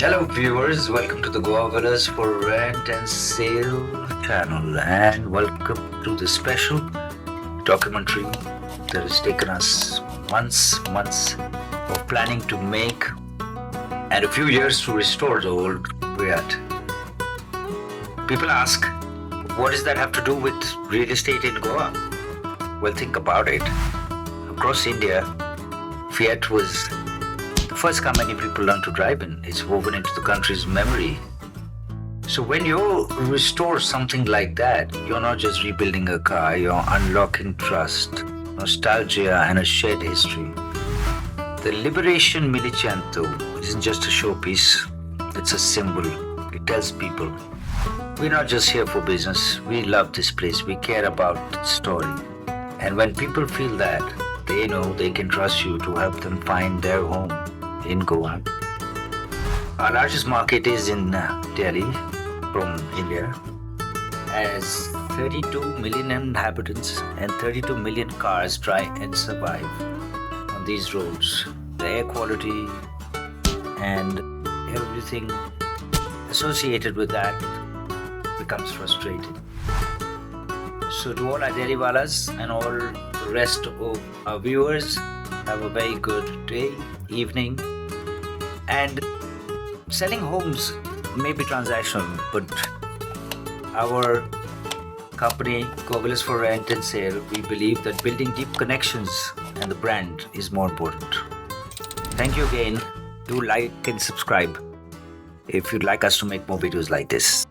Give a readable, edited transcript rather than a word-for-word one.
Hello viewers, welcome to the Goa Villas for Rent and Sale channel and welcome to the special documentary that has taken us months of planning to make and a few years to restore the old Fiat. People ask, what does that have to do with real estate in Goa? Well, think about it. Across India, Fiat was the first car many people learn to drive in. It's woven into the country's memory. So when you restore something like that, you're not just rebuilding a car, you're unlocking trust, nostalgia, and a shared history. The Liberation Millecento isn't just a showpiece, it's a symbol. It tells people, we're not just here for business, we love this place, we care about its story. And when people feel that, they know they can trust you to help them find their home in Goa. Our largest market is in Delhi from India. As 32 million inhabitants and 32 million cars try and survive on these roads. The air quality and everything associated with that becomes frustrating. So to all our Delhiwalas and all the rest of our viewers, have a very good day, evening. And selling homes may be transactional, but our company, GoaVillasForRent&Sale, we believe that building deep connections and the brand is more important. Thank you again. Do like and subscribe if you'd like us to make more videos like this.